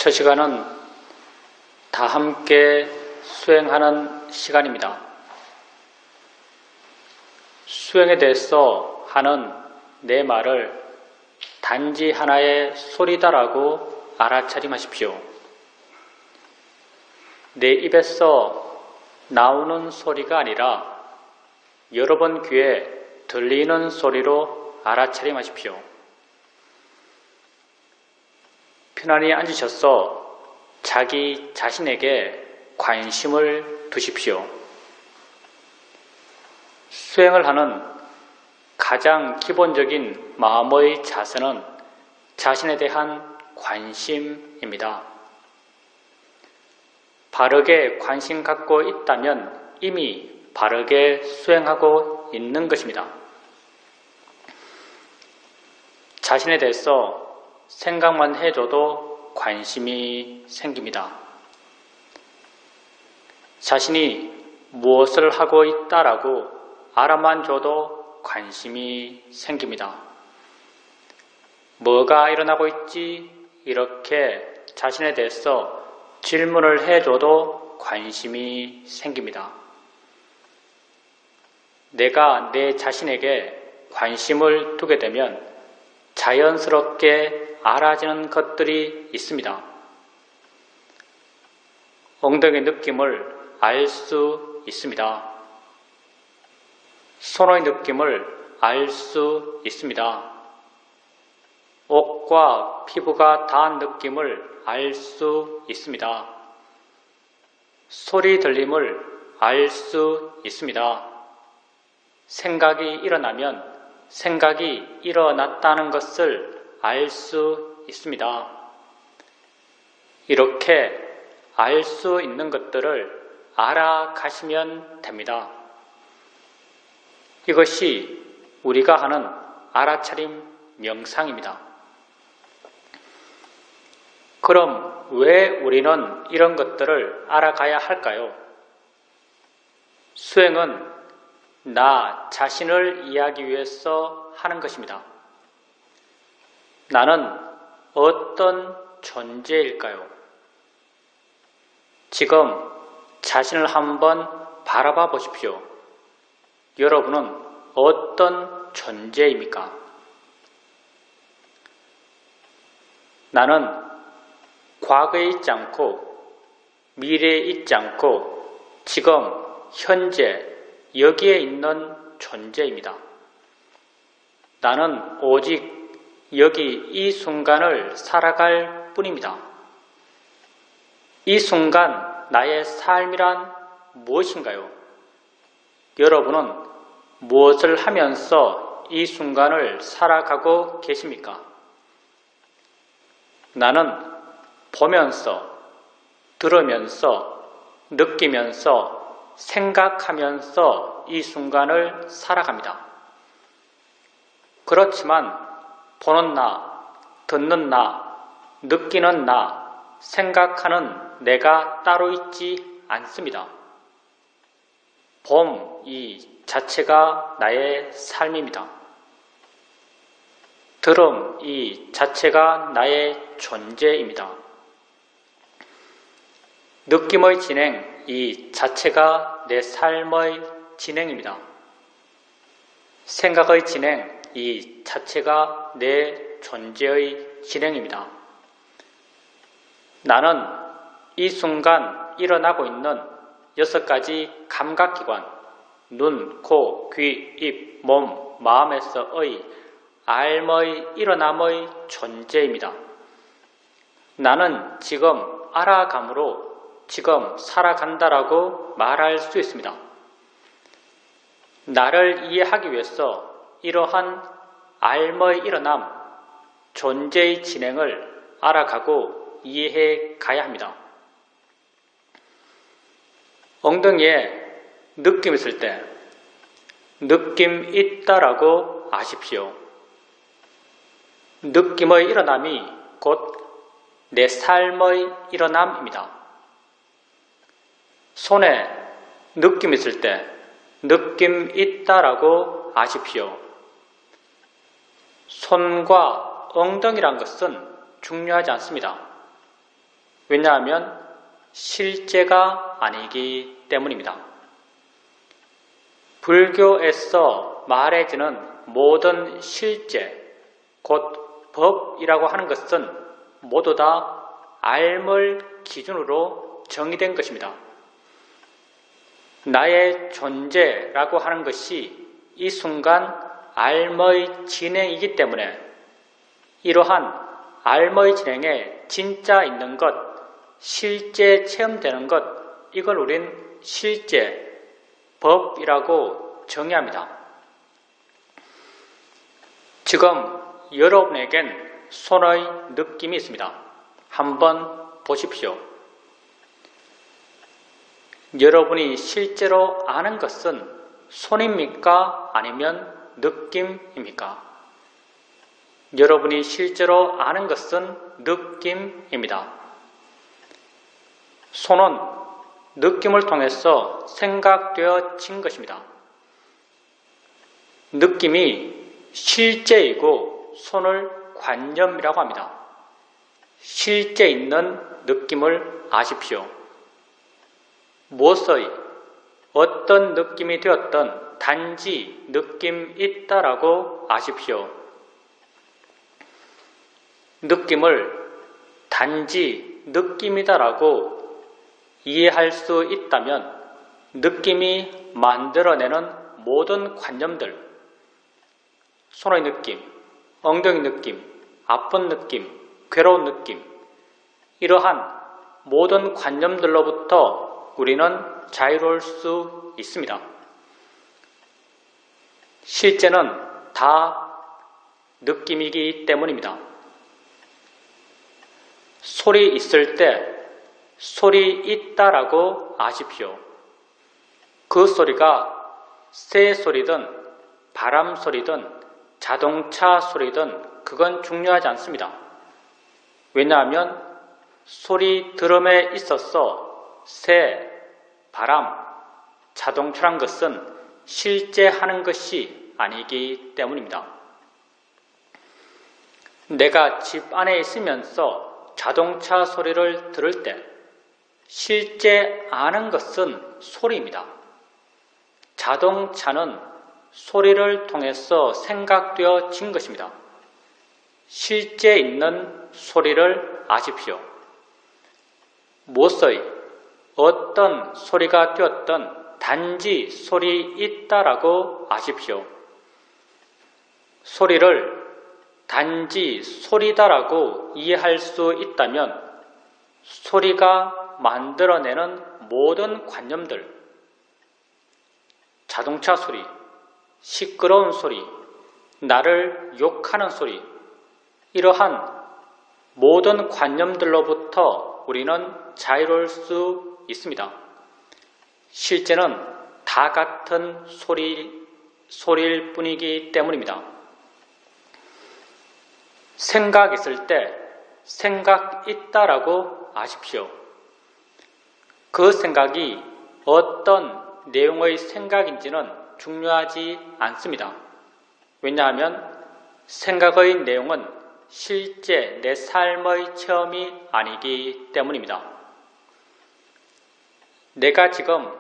첫 시간은 다 함께 수행하는 시간입니다. 수행에 대해서 하는 내 말을 단지 하나의 소리다라고 알아차림하십시오. 내 입에서 나오는 소리가 아니라 여러분 귀에 들리는 소리로 알아차림하십시오. 편안히 앉으셔서 자기 자신에게 관심을 두십시오. 수행을 하는 가장 기본적인 마음의 자세는 자신에 대한 관심입니다. 바르게 관심 갖고 있다면 이미 바르게 수행하고 있는 것입니다. 자신에 대해서 생각만 해줘도 관심이 생깁니다. 자신이 무엇을 하고 있다라고 알아만 줘도 관심이 생깁니다. 뭐가 일어나고 있지? 이렇게 자신에 대해서 질문을 해줘도 관심이 생깁니다. 내가 내 자신에게 관심을 두게 되면 자연스럽게 알아지는 것들이 있습니다. 엉덩이 느낌을 알 수 있습니다. 손의 느낌을 알 수 있습니다. 옷과 피부가 닿은 느낌을 알 수 있습니다. 소리 들림을 알 수 있습니다. 생각이 일어나면 생각이 일어났다는 것을 알 수 있습니다. 이렇게 알 수 있는 것들을 알아가시면 됩니다. 이것이 우리가 하는 알아차림 명상입니다. 그럼 왜 우리는 이런 것들을 알아가야 할까요? 수행은 나 자신을 이해하기 위해서 하는 것입니다. 나는 어떤 존재일까요? 지금 자신을 한번 바라봐 보십시오. 여러분은 어떤 존재입니까? 나는 과거에 있지 않고 미래에 있지 않고 지금 현재 여기에 있는 존재입니다. 나는 오직 여기 이 순간을 살아갈 뿐입니다. 이 순간 나의 삶이란 무엇인가요? 여러분은 무엇을 하면서 이 순간을 살아가고 계십니까? 나는 보면서, 들으면서, 느끼면서, 생각하면서 이 순간을 살아갑니다. 그렇지만 보는 나, 듣는 나, 느끼는 나, 생각하는 내가 따로 있지 않습니다. 봄 이 자체가 나의 삶입니다. 들음 이 자체가 나의 존재입니다. 느낌의 진행 이 자체가 내 삶의 진행입니다. 생각의 진행 이 자체가 내 존재의 진행입니다. 나는 이 순간 일어나고 있는 6가지 감각기관, 눈, 코, 귀, 입, 몸, 마음에서의 알의 일어남의 존재입니다. 나는 지금 알아감으로 지금 살아간다라고 말할 수 있습니다. 나를 이해하기 위해서 이러한 알의 일어남, 존재의 진행을 알아가고 이해해 가야 합니다. 엉덩이에 느낌 있을 때 느낌 있다라고 아십시오. 느낌의 일어남이 곧 내 삶의 일어남입니다. 손에 느낌 있을 때 느낌 있다라고 아십시오. 손과 엉덩이란 것은 중요하지 않습니다. 왜냐하면 실제가 아니기 때문입니다. 불교에서 말해지는 모든 실제, 곧 법이라고 하는 것은 모두 다 알물 기준으로 정의된 것입니다. 나의 존재라고 하는 것이 이 순간 알머의 진행이기 때문에 이러한 알머의 진행에 진짜 있는 것, 실제 체험되는 것, 이걸 우린 실제, 법이라고 정의합니다. 지금 여러분에겐 손의 느낌이 있습니다. 한번 보십시오. 여러분이 실제로 아는 것은 손입니까? 아니면 느낌입니까? 여러분이 실제로 아는 것은 느낌입니다. 손은 느낌을 통해서 생각되어진 것입니다. 느낌이 실제이고 손을 관념이라고 합니다. 실제 있는 느낌을 아십시오. 무엇의 어떤 느낌이 되었던 단지 느낌 있다라고 아십시오. 느낌을 단지 느낌이다라고 이해할 수 있다면 느낌이 만들어내는 모든 관념들, 손의 느낌, 엉덩이 느낌, 아픈 느낌, 괴로운 느낌, 이러한 모든 관념들로부터 우리는 자유로울 수 있습니다. 실제는 다 느낌이기 때문입니다. 소리 있을 때 소리 있다라고 아십시오. 그 소리가 새 소리든 바람 소리든 자동차 소리든 그건 중요하지 않습니다. 왜냐하면 소리 들음에 있어서 새, 바람, 자동차란 것은 실제 하는 것이 아니기 때문입니다. 내가 집 안에 있으면서 자동차 소리를 들을 때 실제 아는 것은 소리입니다. 자동차는 소리를 통해서 생각되어진 것입니다. 실제 있는 소리를 아십시오. 무엇의 어떤 소리가 되었던 단지 소리 있다라고 아십시오. 소리를 단지 소리다라고 이해할 수 있다면 소리가 만들어내는 모든 관념들, 자동차 소리, 시끄러운 소리, 나를 욕하는 소리, 이러한 모든 관념들로부터 우리는 자유로울 수 있습니다. 실제는 다 같은 소리일 뿐이기 때문입니다. 생각 있을 때 생각 있다라고 아십시오. 그 생각이 어떤 내용의 생각인지는 중요하지 않습니다. 왜냐하면 생각의 내용은 실제 내 삶의 체험이 아니기 때문입니다. 내가 지금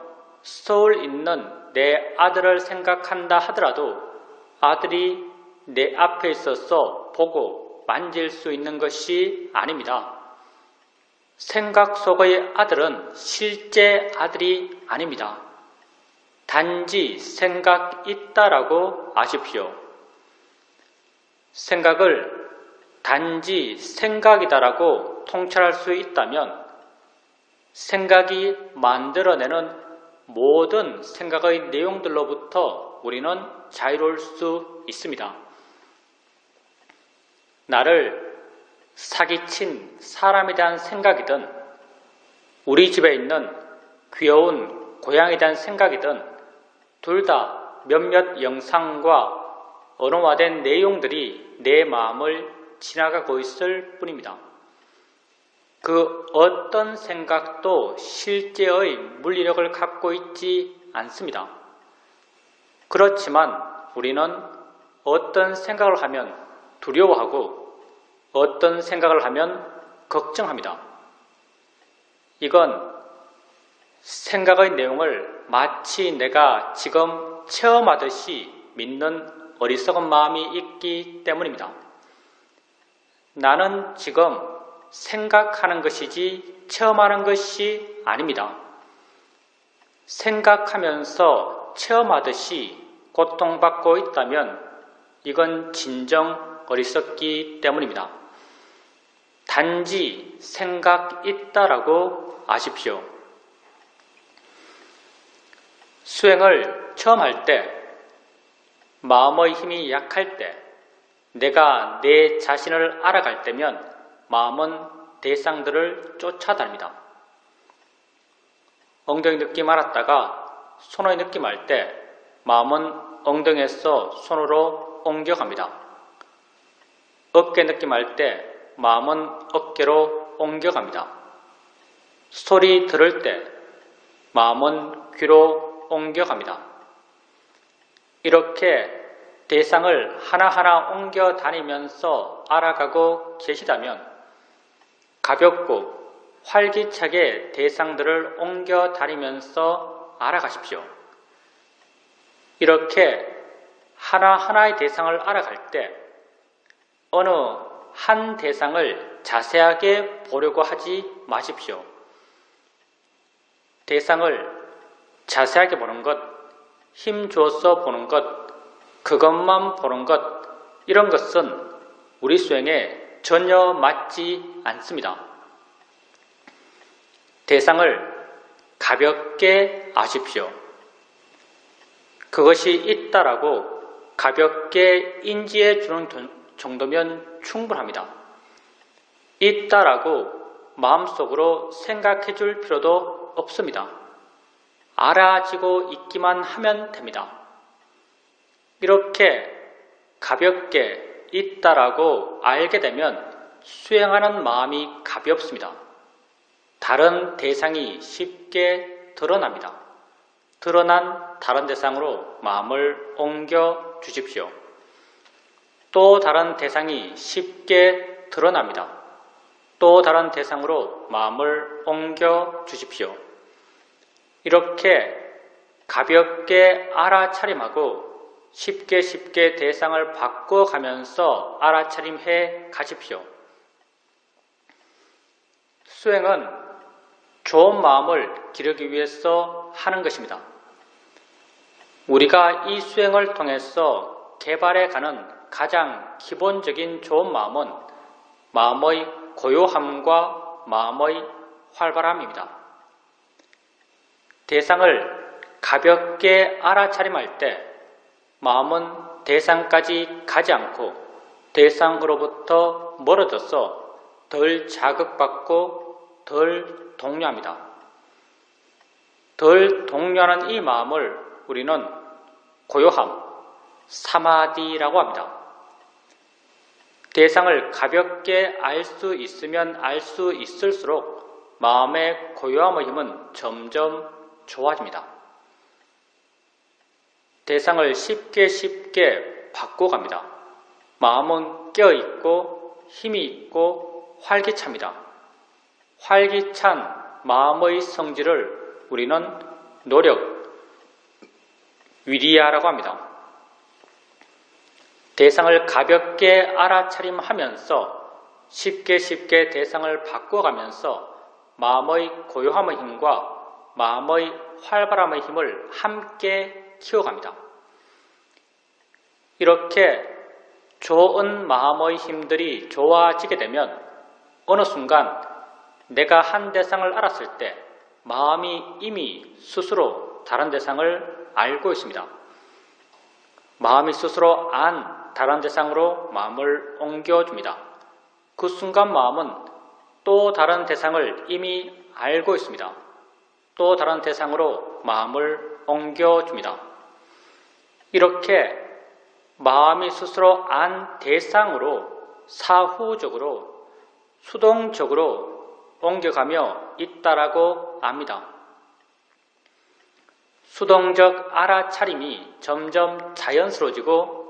서울 있는 내 아들을 생각한다 하더라도 아들이 내 앞에 있어서 보고 만질 수 있는 것이 아닙니다. 생각 속의 아들은 실제 아들이 아닙니다. 단지 생각 있다라고 아십시오. 생각을 단지 생각이다라고 통찰할 수 있다면 생각이 만들어내는 모든 생각의 내용들로부터 우리는 자유로울 수 있습니다. 나를 사기친 사람에 대한 생각이든 우리 집에 있는 귀여운 고양이에 대한 생각이든 둘 다 몇몇 영상과 언어화된 내용들이 내 마음을 지나가고 있을 뿐입니다. 그 어떤 생각도 실제의 물리력을 갖고 있지 않습니다. 그렇지만 우리는 어떤 생각을 하면 두려워하고 어떤 생각을 하면 걱정합니다. 이건 생각의 내용을 마치 내가 지금 체험하듯이 믿는 어리석은 마음이 있기 때문입니다. 나는 지금 생각하는 것이지 체험하는 것이 아닙니다. 생각하면서 체험하듯이 고통받고 있다면 이건 진정 어리석기 때문입니다. 단지 생각 있다라고 아십시오. 수행을 처음 할 때, 마음의 힘이 약할 때, 내가 내 자신을 알아갈 때면 마음은 대상들을 쫓아다닙니다. 엉덩이 느낌 알았다가 손의 느낌 알 때 마음은 엉덩이에서 손으로 옮겨갑니다. 어깨 느낌 알 때 마음은 어깨로 옮겨갑니다. 소리 들을 때 마음은 귀로 옮겨갑니다. 이렇게 대상을 하나하나 옮겨 다니면서 알아가고 계시다면 가볍고 활기차게 대상들을 옮겨 다니면서 알아가십시오. 이렇게 하나하나의 대상을 알아갈 때 어느 한 대상을 자세하게 보려고 하지 마십시오. 대상을 자세하게 보는 것, 힘 주어서 보는 것, 그것만 보는 것, 이런 것은 우리 수행에 전혀 맞지 않습니다. 대상을 가볍게 아십시오. 그것이 있다라고 가볍게 인지해 주는 정도면 충분합니다. 있다라고 마음속으로 생각해 줄 필요도 없습니다. 알아지고 있기만 하면 됩니다. 이렇게 가볍게 있다라고 알게 되면 수행하는 마음이 가볍습니다. 다른 대상이 쉽게 드러납니다. 드러난 다른 대상으로 마음을 옮겨 주십시오. 또 다른 대상이 쉽게 드러납니다. 또 다른 대상으로 마음을 옮겨 주십시오. 이렇게 가볍게 알아차림하고 쉽게 대상을 바꿔가면서 알아차림해 가십시오. 수행은 좋은 마음을 기르기 위해서 하는 것입니다. 우리가 이 수행을 통해서 개발해가는 가장 기본적인 좋은 마음은 마음의 고요함과 마음의 활발함입니다. 대상을 가볍게 알아차림할 때 마음은 대상까지 가지 않고 대상으로부터 멀어져서 덜 자극받고 덜 동요합니다. 덜 동요하는 이 마음을 우리는 고요함, 사마디라고 합니다. 대상을 가볍게 알 수 있으면 알 수 있을수록 마음의 고요함의 힘은 점점 좋아집니다. 대상을 쉽게 바꿔갑니다. 마음은 깨어있고 힘이 있고 활기찹니다. 활기찬 마음의 성질을 우리는 노력, 위리야라고 합니다. 대상을 가볍게 알아차림하면서 쉽게 대상을 바꿔가면서 마음의 고요함의 힘과 마음의 활발함의 힘을 함께 키워갑니다. 이렇게 좋은 마음의 힘들이 좋아지게 되면 어느 순간 내가 한 대상을 알았을 때 마음이 이미 스스로 다른 대상을 알고 있습니다. 마음이 스스로 안 다른 대상으로 마음을 옮겨줍니다. 그 순간 마음은 또 다른 대상을 이미 알고 있습니다. 또 다른 대상으로 마음을 옮겨줍니다. 이렇게 마음이 스스로 안 대상으로 사후적으로 수동적으로 옮겨가며 있다라고 압니다. 수동적 알아차림이 점점 자연스러워지고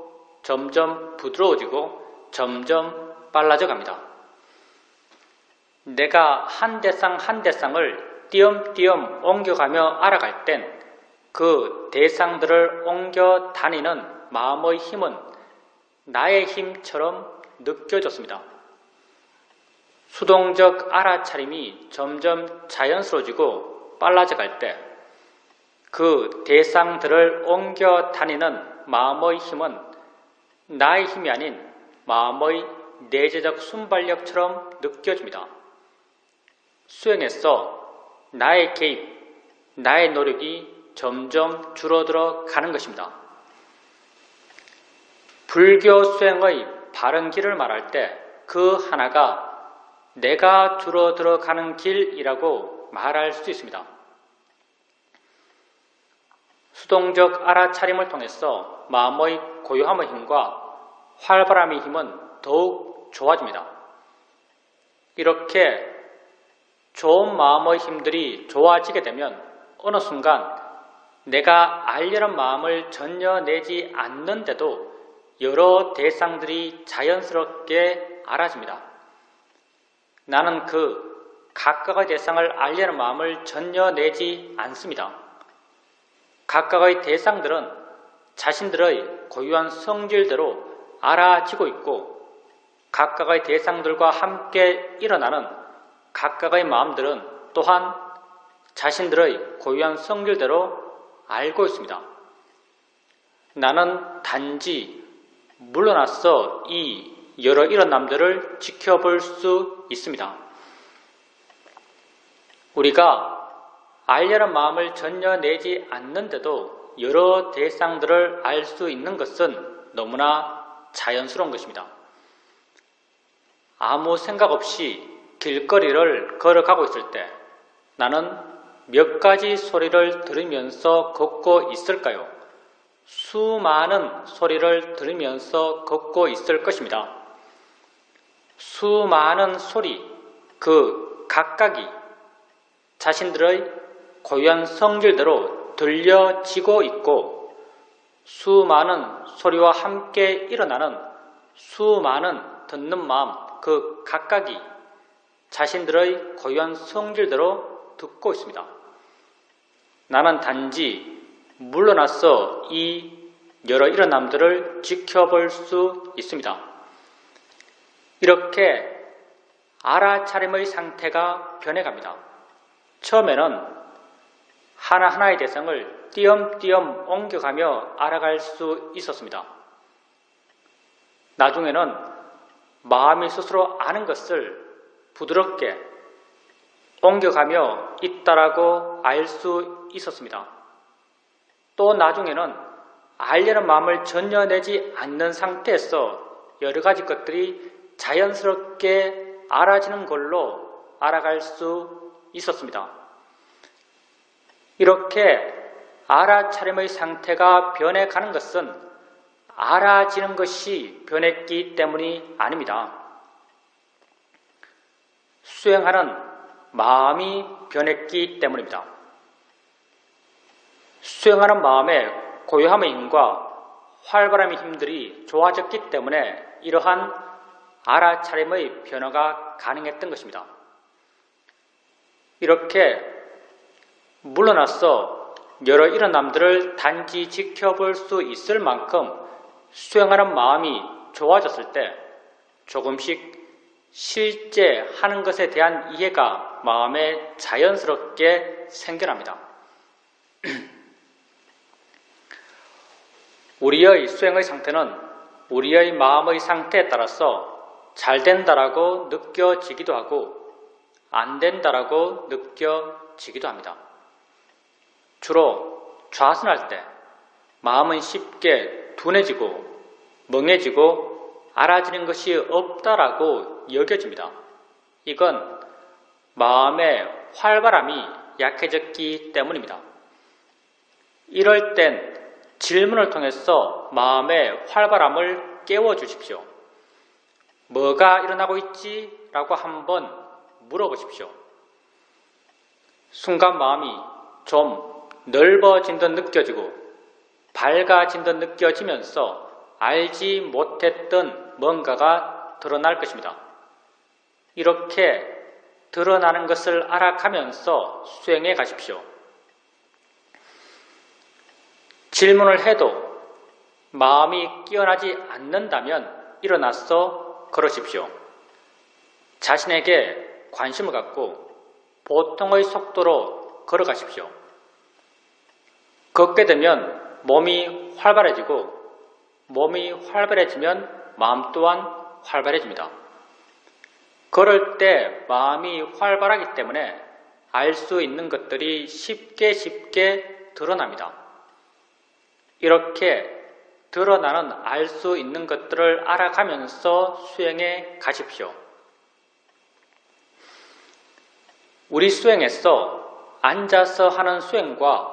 점점 부드러워지고 점점 빨라져 갑니다. 내가 한 대상 한 대상을 띄엄띄엄 옮겨가며 알아갈 땐 그 대상들을 옮겨 다니는 마음의 힘은 나의 힘처럼 느껴졌습니다. 수동적 알아차림이 점점 자연스러워지고 빨라져 갈 때 그 대상들을 옮겨 다니는 마음의 힘은 나의 힘이 아닌 마음의 내재적 순발력처럼 느껴집니다. 수행에서 나의 개입, 나의 노력이 점점 줄어들어 가는 것입니다. 불교 수행의 바른 길을 말할 때 그 하나가 내가 줄어들어 가는 길이라고 말할 수 있습니다. 수동적 알아차림을 통해서 마음의 고요함의 힘과 활발함의 힘은 더욱 좋아집니다. 이렇게 좋은 마음의 힘들이 좋아지게 되면 어느 순간 내가 알려는 마음을 전혀 내지 않는데도 여러 대상들이 자연스럽게 알아집니다. 나는 그 각각의 대상을 알려는 마음을 전혀 내지 않습니다. 각각의 대상들은 자신들의 고유한 성질대로 알아지고 있고 각각의 대상들과 함께 일어나는 각각의 마음들은 또한 자신들의 고유한 성질대로 알고 있습니다. 나는 단지 물러나서 이 여러 일어남들을 지켜볼 수 있습니다. 우리가 알려는 마음을 전혀 내지 않는데도 여러 대상들을 알 수 있는 것은 너무나 자연스러운 것입니다. 아무 생각 없이 길거리를 걸어가고 있을 때 나는 몇 가지 소리를 들으면서 걷고 있을까요? 수많은 소리를 들으면서 걷고 있을 것입니다. 수많은 소리, 그 각각이 자신들의 고유한 성질대로 들려지고 있고 수많은 소리와 함께 일어나는 수많은 듣는 마음, 그 각각이 자신들의 고유한 성질대로 듣고 있습니다. 나는 단지 물러나서 이 여러 일어남들을 지켜볼 수 있습니다. 이렇게 알아차림의 상태가 변해갑니다. 처음에는 하나하나의 대상을 띄엄띄엄 옮겨가며 알아갈 수 있었습니다. 나중에는 마음이 스스로 아는 것을 부드럽게 옮겨가며 있다라고 알 수 있었습니다. 또 나중에는 알려는 마음을 전혀 내지 않는 상태에서 여러 가지 것들이 자연스럽게 알아지는 걸로 알아갈 수 있었습니다. 이렇게 알아차림의 상태가 변해가는 것은 알아지는 것이 변했기 때문이 아닙니다. 수행하는 마음이 변했기 때문입니다. 수행하는 마음의 고요함의 힘과 활발함의 힘들이 좋아졌기 때문에 이러한 알아차림의 변화가 가능했던 것입니다. 이렇게 물러나서 여러 일어남들을 단지 지켜볼 수 있을 만큼 수행하는 마음이 좋아졌을 때 조금씩 실제 하는 것에 대한 이해가 마음에 자연스럽게 생겨납니다. 우리의 수행의 상태는 우리의 마음의 상태에 따라서 잘 된다라고 느껴지기도 하고 안 된다라고 느껴지기도 합니다. 주로 좌선할 때 마음은 쉽게 둔해지고 멍해지고 알아지는 것이 없다라고 여겨집니다. 이건 마음의 활발함이 약해졌기 때문입니다. 이럴 땐 질문을 통해서 마음의 활발함을 깨워주십시오. 뭐가 일어나고 있지? 라고 한번 물어보십시오. 순간 마음이 좀 넓어진 듯 느껴지고 밝아진 듯 느껴지면서 알지 못했던 뭔가가 드러날 것입니다. 이렇게 드러나는 것을 알아가면서 수행해 가십시오. 질문을 해도 마음이 깨어나지 않는다면 일어나서 걸으십시오. 자신에게 관심을 갖고 보통의 속도로 걸어가십시오. 걷게 되면 몸이 활발해지고 몸이 활발해지면 마음 또한 활발해집니다. 걸을 때 마음이 활발하기 때문에 알 수 있는 것들이 쉽게 드러납니다. 이렇게 드러나는 알 수 있는 것들을 알아가면서 수행해 가십시오. 우리 수행에서 앉아서 하는 수행과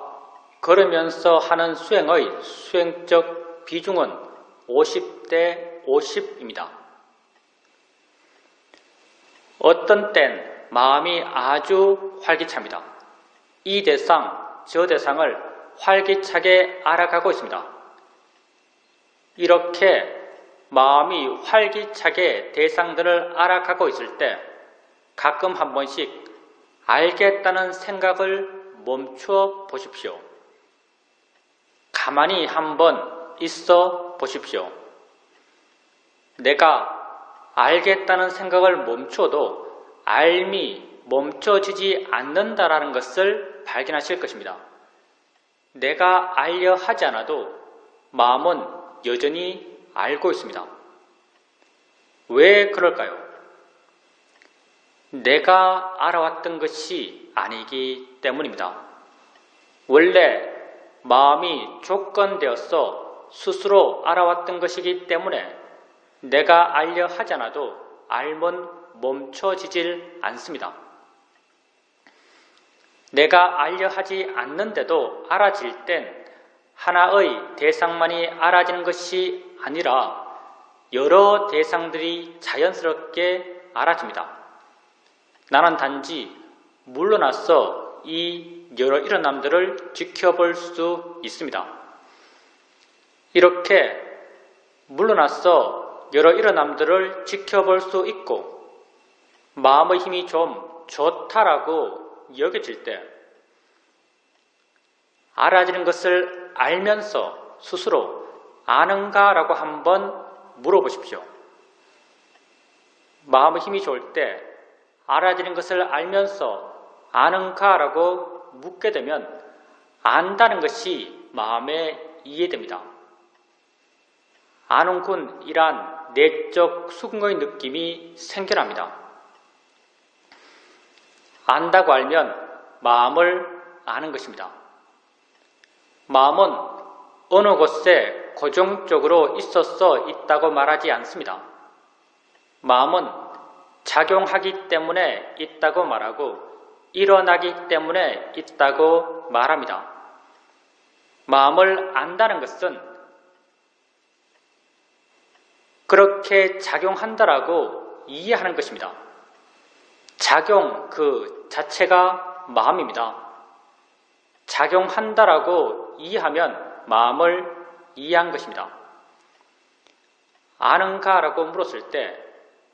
걸으면서 하는 수행의 수행적 비중은 50대 50입니다. 어떤 땐 마음이 아주 활기찹니다. 이 대상, 저 대상을 활기차게 알아가고 있습니다. 이렇게 마음이 활기차게 대상들을 알아가고 있을 때 가끔 한 번씩 알겠다는 생각을 멈추어 보십시오. 가만히 한번 있어 보십시오. 내가 알겠다는 생각을 멈춰도 알미 멈춰지지 않는다라는 것을 발견하실 것입니다. 내가 알려 하지 않아도 마음은 여전히 알고 있습니다. 왜 그럴까요? 내가 알아왔던 것이 아니기 때문입니다. 원래 마음이 조건되어서 스스로 알아왔던 것이기 때문에 내가 알려 하지 않아도 알면 멈춰지질 않습니다. 내가 알려 하지 않는데도 알아질 땐 하나의 대상만이 알아지는 것이 아니라 여러 대상들이 자연스럽게 알아집니다. 나는 단지 물러나서 이 여러 일어남들을 지켜볼 수 있습니다. 이렇게 물러나서 여러 일어남들을 지켜볼 수 있고 마음의 힘이 좀 좋다라고 여겨질 때 알아지는 것을 알면서 스스로 아는가라고 한번 물어보십시오. 마음의 힘이 좋을 때 알아지는 것을 알면서 아는가라고 묻게 되면 안다는 것이 마음에 이해됩니다. 아는군 이란 내적 수긍의 느낌이 생겨납니다. 안다고 알면 마음을 아는 것입니다. 마음은 어느 곳에 고정적으로 있어서 있다고 말하지 않습니다. 마음은 작용하기 때문에 있다고 말하고 일어나기 때문에 있다고 말합니다. 마음을 안다는 것은 그렇게 작용한다라고 이해하는 것입니다. 작용 그 자체가 마음입니다. 작용한다라고 이해하면 마음을 이해한 것입니다. 아는가라고 물었을 때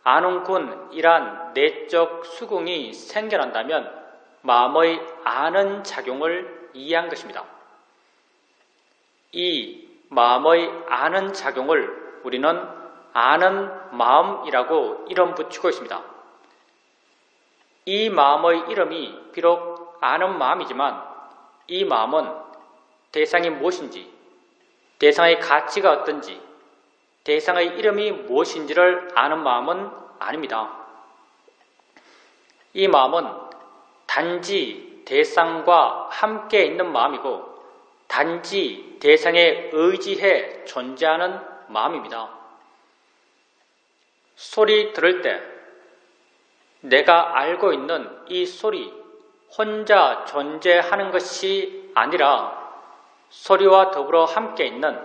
아는군 이란 내적 수긍이 생겨난다면 마음의 아는 작용을 이해한 것입니다. 이 마음의 아는 작용을 우리는 아는 마음이라고 이름 붙이고 있습니다. 이 마음의 이름이 비록 아는 마음이지만 이 마음은 대상이 무엇인지, 대상의 가치가 어떤지, 대상의 이름이 무엇인지를 아는 마음은 아닙니다. 이 마음은 단지 대상과 함께 있는 마음이고 단지 대상에 의지해 존재하는 마음입니다. 소리 들을 때 내가 알고 있는 이 소리 혼자 존재하는 것이 아니라 소리와 더불어 함께 있는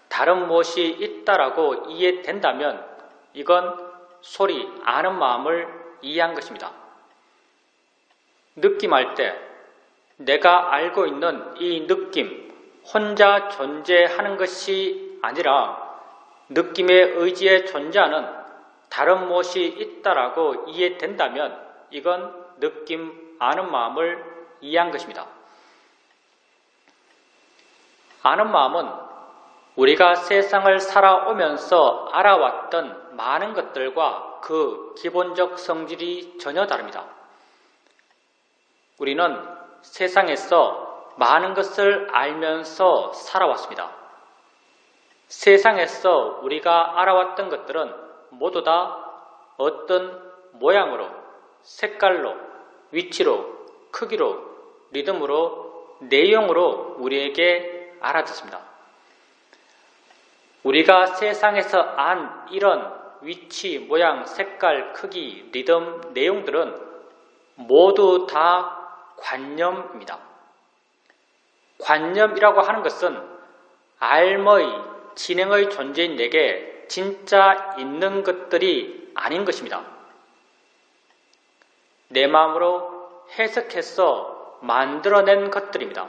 다른 무엇이 있다라고 이해된다면 이건 소리 아는 마음을 이해한 것입니다. 느낌할 때 내가 알고 있는 이 느낌 혼자 존재하는 것이 아니라 느낌에 의지해 존재하는 다른 무엇이 있다라고 이해된다면 이건 느낌, 아는 마음을 이해한 것입니다. 아는 마음은 우리가 세상을 살아오면서 알아왔던 많은 것들과 그 기본적 성질이 전혀 다릅니다. 우리는 세상에서 많은 것을 알면서 살아왔습니다. 세상에서 우리가 알아왔던 것들은 모두 다 어떤 모양으로, 색깔로, 위치로, 크기로, 리듬으로, 내용으로 우리에게 알아졌습니다. 우리가 세상에서 안 이런 위치, 모양, 색깔, 크기, 리듬, 내용들은 모두 다 관념입니다. 관념이라고 하는 것은 알의, 진행의 존재인 내게 진짜 있는 것들이 아닌 것입니다. 내 마음으로 해석해서 만들어낸 것들입니다.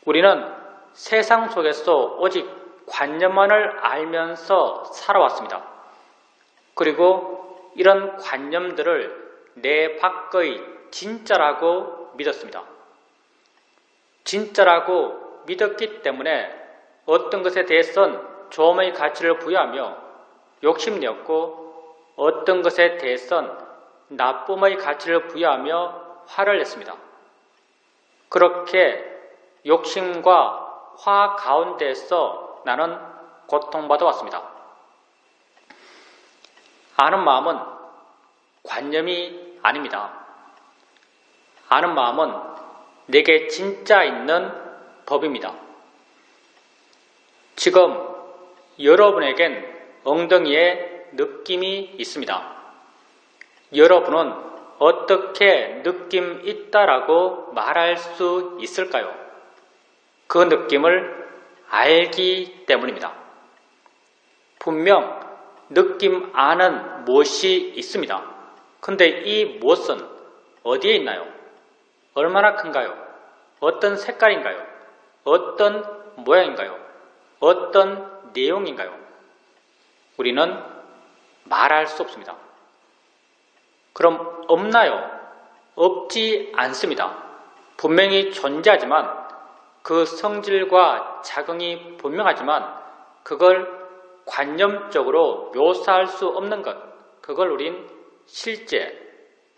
우리는 세상 속에서 오직 관념만을 알면서 살아왔습니다. 그리고 이런 관념들을 내 밖의 진짜라고 믿었습니다. 진짜라고 믿었기 때문에 어떤 것에 대해서는 조음의 가치를 부여하며 욕심내었고 어떤 것에 대해서는 나쁨의 가치를 부여하며 화를 냈습니다. 그렇게 욕심과 화 가운데에서 나는 고통받아 왔습니다. 아는 마음은 관념이 아닙니다. 아는 마음은 내게 진짜 있는 법입니다. 지금 여러분에겐 엉덩이에 느낌이 있습니다. 여러분은 어떻게 느낌 있다라고 말할 수 있을까요? 그 느낌을 알기 때문입니다. 분명 느낌 아는 무엇이 있습니다. 근데 이 무엇은 어디에 있나요? 얼마나 큰가요? 어떤 색깔인가요? 어떤 모양인가요? 어떤 내용인가요? 우리는 말할 수 없습니다. 그럼 없나요? 없지 않습니다. 분명히 존재하지만 그 성질과 작용이 분명하지만 그걸 관념적으로 묘사할 수 없는 것, 그걸 우린 실제,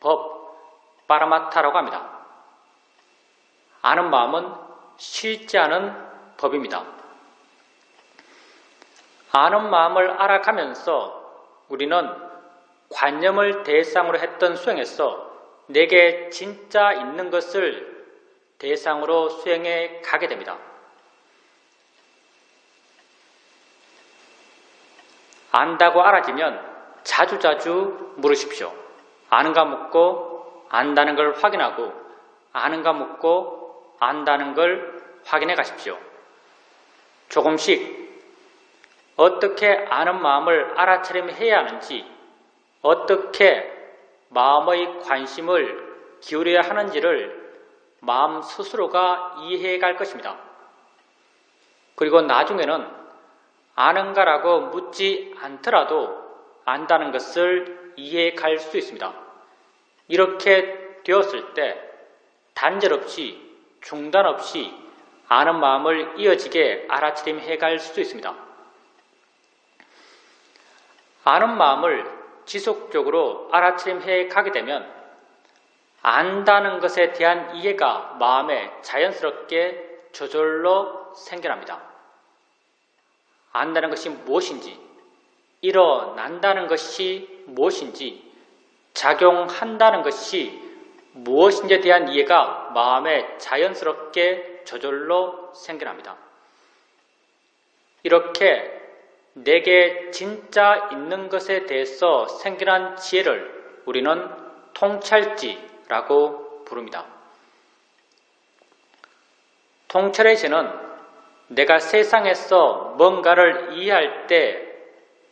법, 파라마타라고 합니다. 아는 마음은 실제하는 법입니다. 아는 마음을 알아가면서 우리는 관념을 대상으로 했던 수행에서 내게 진짜 있는 것을 대상으로 수행해 가게 됩니다. 안다고 알아지면 자주자주 물으십시오. 아는가 묻고 안다는 걸 확인하고 아는가 묻고 안다는 걸 확인해 가십시오. 조금씩 어떻게 아는 마음을 알아차림해야 하는지, 어떻게 마음의 관심을 기울여야 하는지를 마음 스스로가 이해해 갈 것입니다. 그리고 나중에는 아는가라고 묻지 않더라도 안다는 것을 이해해 갈 수 있습니다. 이렇게 되었을 때 단절 없이 중단 없이 아는 마음을 이어지게 알아차림해 갈 수 있습니다. 아는 마음을 지속적으로 알아차림해 가게 되면 안다는 것에 대한 이해가 마음에 자연스럽게 저절로 생겨납니다. 안다는 것이 무엇인지, 일어난다는 것이 무엇인지, 작용한다는 것이 무엇인지에 대한 이해가 마음에 자연스럽게 저절로 생겨납니다. 이렇게 내게 진짜 있는 것에 대해서 생겨난 지혜를 우리는 통찰지라고 부릅니다. 통찰의 지혜는 내가 세상에서 뭔가를 이해할 때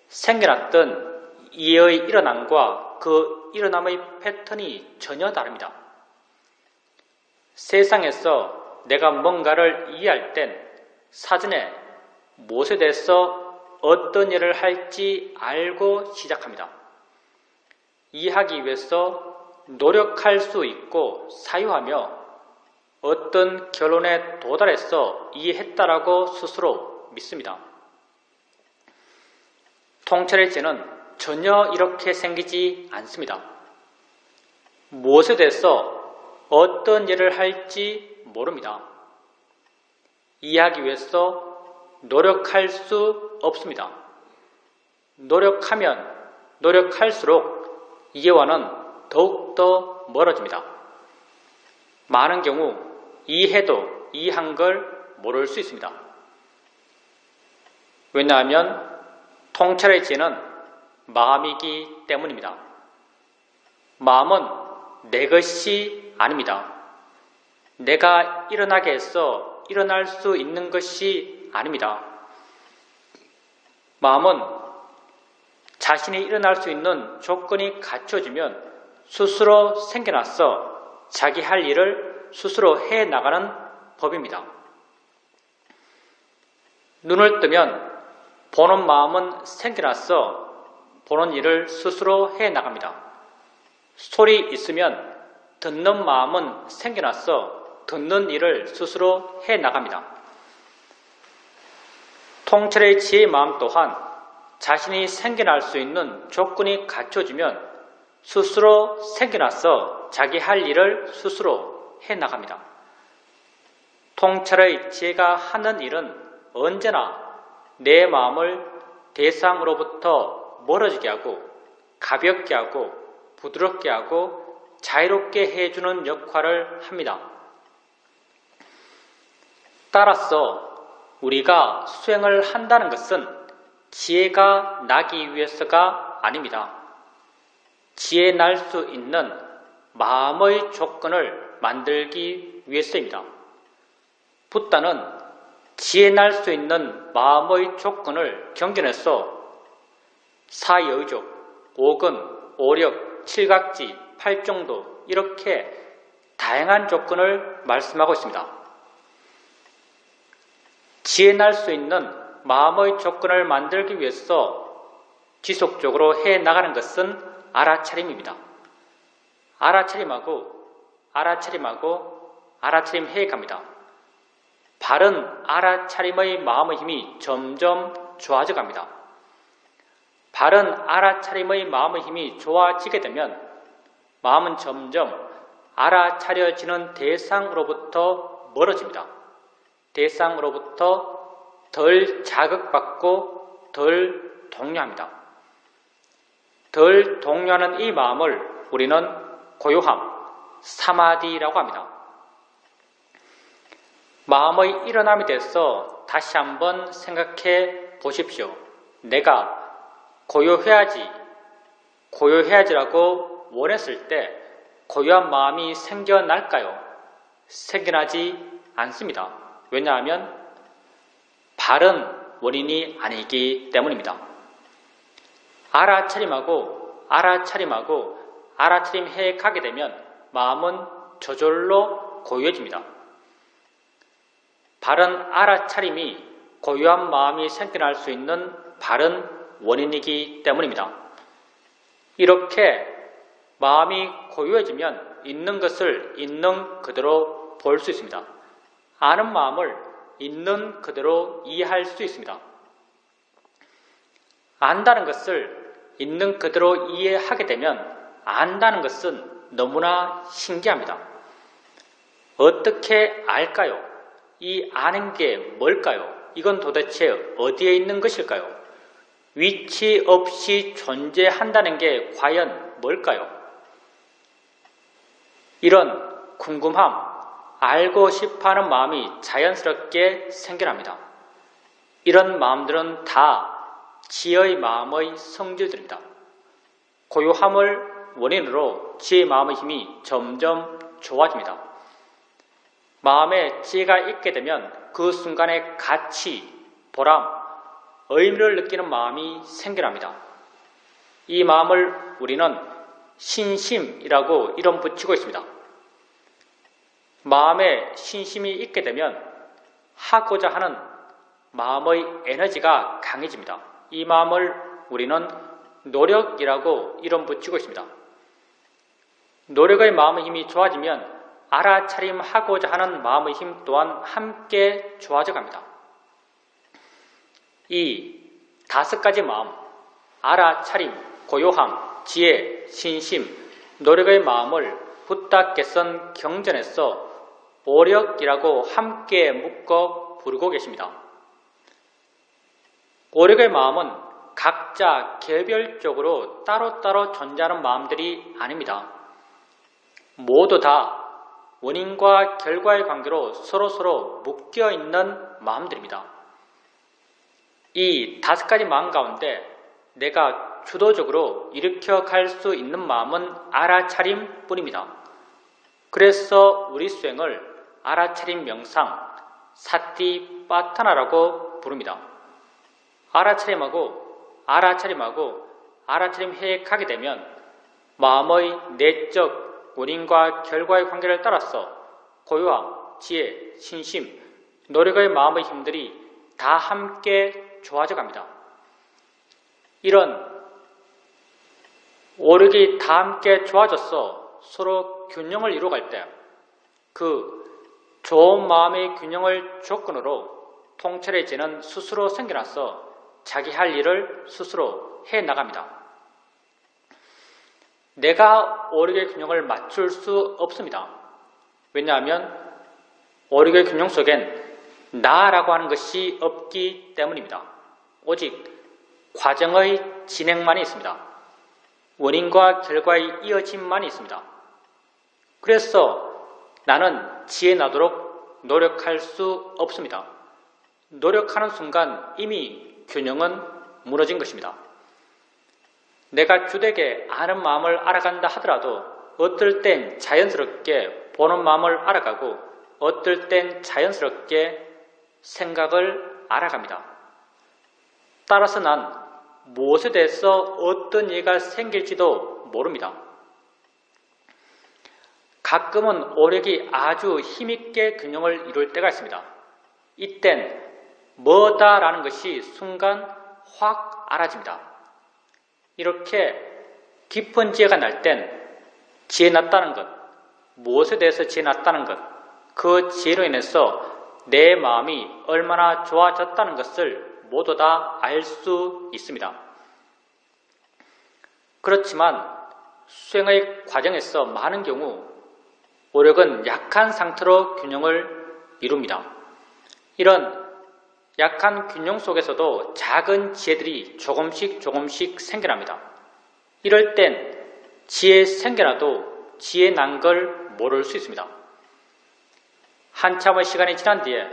생겨났던 이해의 일어남과 그 일어남의 패턴이 전혀 다릅니다. 세상에서 내가 뭔가를 이해할 땐 사전에 무엇에 대해서 어떤 일을 할지 알고 시작합니다. 이해하기 위해서 노력할 수 있고 사유하며 어떤 결론에 도달해서 이해했다라고 스스로 믿습니다. 통찰의 지혜는 전혀 이렇게 생기지 않습니다. 무엇에 대해서 어떤 일을 할지 모릅니다. 이해하기 위해서 노력할 수 없습니다. 노력하면 노력할수록 이해와는 더욱더 멀어집니다. 많은 경우 이해해도 이해한 걸 모를 수 있습니다. 왜냐하면 통찰의 지혜는 마음이기 때문입니다. 마음은 내 것이 아닙니다. 내가 일어나게 해서 일어날 수 있는 것이 아닙니다. 마음은 자신이 일어날 수 있는 조건이 갖춰지면 스스로 생겨나서 자기 할 일을 스스로 해나가는 법입니다. 눈을 뜨면 보는 마음은 생겨나서 보는 일을 스스로 해나갑니다. 소리 있으면 듣는 마음은 생겨나서 듣는 일을 스스로 해나갑니다. 통찰의 지혜의 마음 또한 자신이 생겨날 수 있는 조건이 갖춰지면 스스로 생겨나서 자기 할 일을 스스로 해나갑니다. 통찰의 지혜가 하는 일은 언제나 내 마음을 대상으로부터 멀어지게 하고 가볍게 하고 부드럽게 하고 자유롭게 해주는 역할을 합니다. 따라서 우리가 수행을 한다는 것은 지혜가 나기 위해서가 아닙니다. 지혜 날 수 있는 마음의 조건을 만들기 위해서입니다. 붓다는 지혜 날 수 있는 마음의 조건을 경전해서 사여의족, 오근, 오력, 칠각지, 팔정도 이렇게 다양한 조건을 말씀하고 있습니다. 지혜 날 수 있는 마음의 조건을 만들기 위해서 지속적으로 해나가는 것은 알아차림입니다. 알아차림 해갑니다. 바른 알아차림의 마음의 힘이 점점 좋아져 갑니다. 바른 알아차림의 마음의 힘이 좋아지게 되면 마음은 점점 알아차려지는 대상으로부터 멀어집니다. 대상으로부터 덜 자극받고 덜 동요합니다. 덜 동요하는 이 마음을 우리는 고요함, 사마디라고 합니다. 마음의 일어남에 대해서 다시 한번 생각해 보십시오. 내가 고요해야지라고 원했을 때 고요한 마음이 생겨날까요? 생겨나지 않습니다. 왜냐하면 바른 원인이 아니기 때문입니다. 알아차림해 가게 되면 마음은 저절로 고요해집니다. 바른 알아차림이 고요한 마음이 생겨날 수 있는 바른 원인이기 때문입니다. 이렇게 마음이 고요해지면 있는 것을 있는 그대로 볼 수 있습니다. 아는 마음을 있는 그대로 이해할 수 있습니다. 안다는 것을 있는 그대로 이해하게 되면 안다는 것은 너무나 신기합니다. 어떻게 알까요? 이 아는 게 뭘까요? 이건 도대체 어디에 있는 것일까요? 위치 없이 존재한다는 게 과연 뭘까요? 이런 궁금함, 알고 싶어하는 마음이 자연스럽게 생겨납니다. 이런 마음들은 다 지혜의 마음의 성질들입니다. 고요함을 원인으로 지혜의 마음의 힘이 점점 좋아집니다. 마음에 지혜가 있게 되면 그 순간에 가치, 보람, 의미를 느끼는 마음이 생겨납니다. 이 마음을 우리는 신심이라고 이름 붙이고 있습니다. 마음에 신심이 있게 되면 하고자 하는 마음의 에너지가 강해집니다. 이 마음을 우리는 노력이라고 이름 붙이고 있습니다. 노력의 마음의 힘이 좋아지면 알아차림하고자 하는 마음의 힘 또한 함께 좋아져 갑니다. 이 5가지 마음, 알아차림, 고요함, 지혜, 신심, 노력의 마음을 붓다 깨선 경전에서 오력이라고 함께 묶어 부르고 계십니다. 오력의 마음은 각자 개별적으로 따로따로 존재하는 마음들이 아닙니다. 모두 다 원인과 결과의 관계로 서로서로 묶여있는 마음들입니다. 이 5가지 마음 가운데 내가 주도적으로 일으켜 갈 수 있는 마음은 알아차림 뿐입니다. 그래서 우리 수행을 알아차림 명상, 사티파타나라고 부릅니다. 알아차림하고 알아차림 해액하게 되면 마음의 내적 원인과 결과의 관계를 따라서 고요함, 지혜, 신심, 노력의 마음의 힘들이 다 함께 좋아져 갑니다. 이런 오력이 다 함께 좋아져서 서로 균형을 이루어갈 때 그 좋은 마음의 균형을 조건으로 통찰해지는 스스로 생겨나서 자기 할 일을 스스로 해나갑니다. 내가 오력의 균형을 맞출 수 없습니다. 왜냐하면 오력의 균형 속엔 나라고 하는 것이 없기 때문입니다. 오직 과정의 진행만이 있습니다. 원인과 결과의 이어짐만이 있습니다. 그래서 나는 지혜 나도록 노력할 수 없습니다. 노력하는 순간 이미 균형은 무너진 것입니다. 내가 주되게 아는 마음을 알아간다 하더라도 어떨 땐 자연스럽게 보는 마음을 알아가고 어떨 땐 자연스럽게 생각을 알아갑니다. 따라서 난 무엇에 대해서 어떤 이해가 생길지도 모릅니다. 가끔은 오력이 아주 힘있게 균형을 이룰 때가 있습니다. 이땐 뭐다라는 것이 순간 확 알아집니다. 이렇게 깊은 지혜가 날 땐 지혜 났다는 것, 무엇에 대해서 지혜 났다는 것, 그 지혜로 인해서 내 마음이 얼마나 좋아졌다는 것을 모두 다 알 수 있습니다. 그렇지만 수행의 과정에서 많은 경우 오력은 약한 상태로 균형을 이룹니다. 이런 약한 균형 속에서도 작은 지혜들이 조금씩 생겨납니다. 이럴 땐 지혜 생겨나도 지혜 난 걸 모를 수 있습니다. 한참의 시간이 지난 뒤에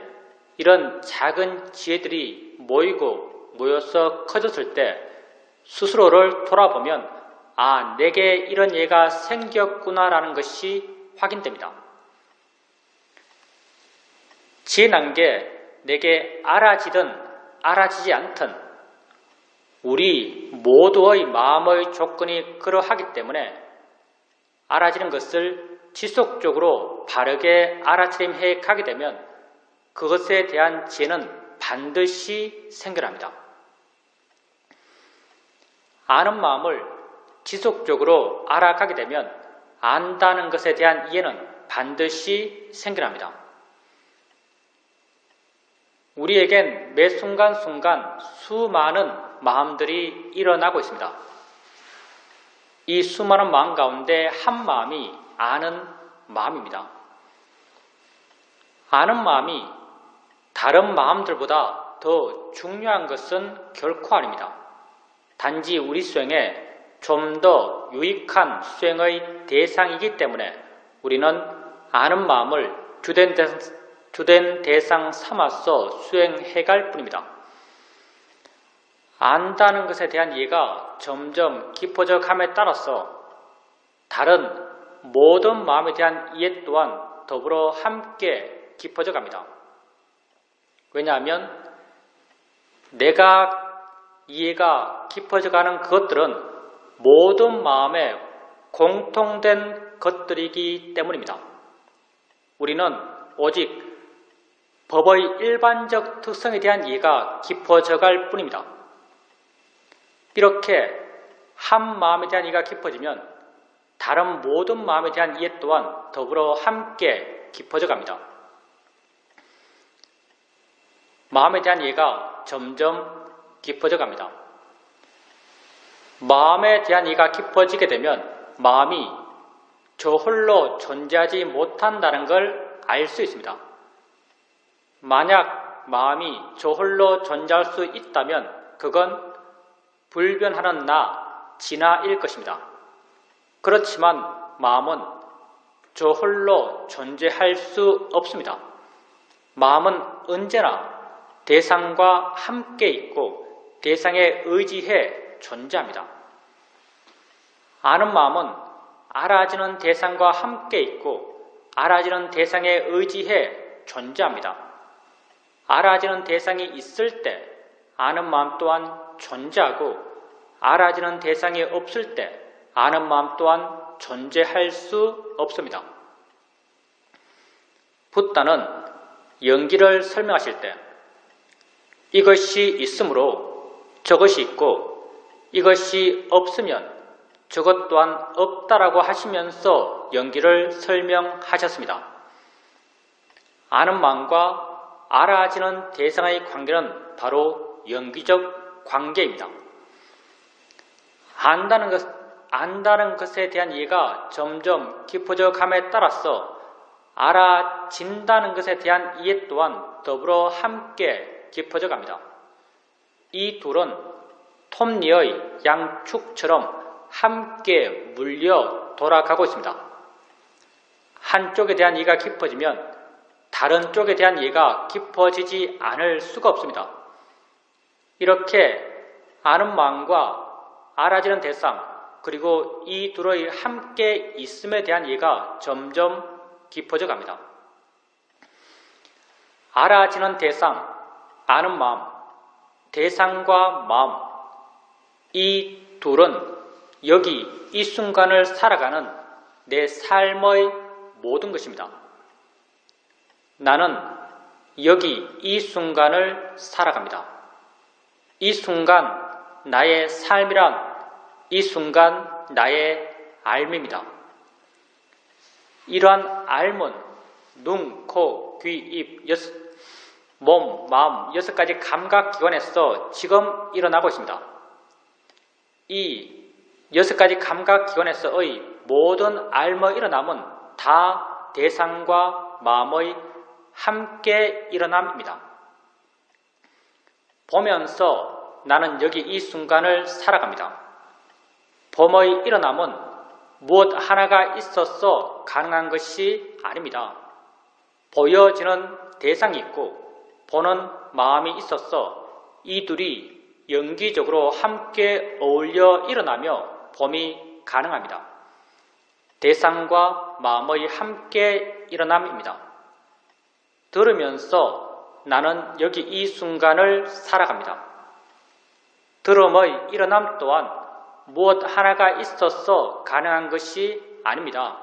이런 작은 지혜들이 모여서 커졌을 때 스스로를 돌아보면 내게 이런 예가 생겼구나라는 것이 확인됩니다. 지혜 난 게 내게 알아지든 알아지지 않든 우리 모두의 마음의 조건이 그러하기 때문에 알아지는 것을 지속적으로 바르게 알아차림해 가게 되면 그것에 대한 지혜는 반드시 생겨납니다. 아는 마음을 지속적으로 알아가게 되면 안다는 것에 대한 이해는 반드시 생겨납니다. 우리에겐 매 순간순간 수많은 마음들이 일어나고 있습니다. 이 수많은 마음 가운데 한 마음이 아는 마음입니다. 아는 마음이 다른 마음들보다 더 중요한 것은 결코 아닙니다. 단지 우리 수행에 좀 더 유익한 수행의 대상이기 때문에 우리는 아는 마음을 주된 대상 삼아서 수행해갈 뿐입니다. 안다는 것에 대한 이해가 점점 깊어져 감에 따라서 다른 모든 마음에 대한 이해 또한 더불어 함께 깊어져 갑니다. 왜냐하면 내가 이해가 깊어져 가는 그것들은 모든 마음에 공통된 것들이기 때문입니다. 우리는 오직 법의 일반적 특성에 대한 이해가 깊어져 갈 뿐입니다. 이렇게 한 마음에 대한 이해가 깊어지면 다른 모든 마음에 대한 이해 또한 더불어 함께 깊어져 갑니다. 마음에 대한 이해가 점점 깊어져 갑니다. 마음에 대한 이해가 깊어지게 되면 마음이 저 홀로 존재하지 못한다는 걸 알 수 있습니다. 만약 마음이 저 홀로 존재할 수 있다면 그건 불변하는 나, 진화일 것입니다. 그렇지만 마음은 저 홀로 존재할 수 없습니다. 마음은 언제나 대상과 함께 있고 대상에 의지해 존재합니다. 아는 마음은 알아지는 대상과 함께 있고 알아지는 대상에 의지해 존재합니다. 알아지는 대상이 있을 때 아는 마음 또한 존재하고 알아지는 대상이 없을 때 아는 마음 또한 존재할 수 없습니다. 붓다는 연기를 설명하실 때 이것이 있으므로 저것이 있고 이것이 없으면 저것 또한 없다라고 하시면서 연기를 설명하셨습니다. 아는 마음과 알아지는 대상의 관계는 바로 연기적 관계입니다. 안다는 것에 대한 이해가 점점 깊어져 감에 따라서 알아진다는 것에 대한 이해 또한 더불어 함께 깊어져 갑니다. 이 둘은 톱니의 양축처럼 함께 물려 돌아가고 있습니다. 한쪽에 대한 이해가 깊어지면 다른 쪽에 대한 이해가 깊어지지 않을 수가 없습니다. 이렇게 아는 마음과 알아지는 대상 그리고 이 둘의 함께 있음에 대한 이해가 점점 깊어져 갑니다. 알아지는 대상, 아는 마음, 대상과 마음 이 둘은 여기 이 순간을 살아가는 내 삶의 모든 것입니다. 나는 여기 이 순간을 살아갑니다. 이 순간 나의 삶이란 이 순간 나의 삶입니다. 이러한 삶은 눈, 코, 귀, 입, 몸, 마음 6가지 감각기관에서 지금 일어나고 있습니다. 이 6가지 감각기관에서의 모든 삶의 일어남은 다 대상과 마음의 함께 일어남입니다. 보면서 나는 여기 이 순간을 살아갑니다. 봄의 일어남은 무엇 하나가 있어서 가능한 것이 아닙니다. 보여지는 대상이 있고 보는 마음이 있어서 이 둘이 연기적으로 함께 어울려 일어나며 봄이 가능합니다. 대상과 마음의 함께 일어남입니다. 들으면서 나는 여기 이 순간을 살아갑니다. 들음의 일어남 또한 무엇 하나가 있어서 가능한 것이 아닙니다.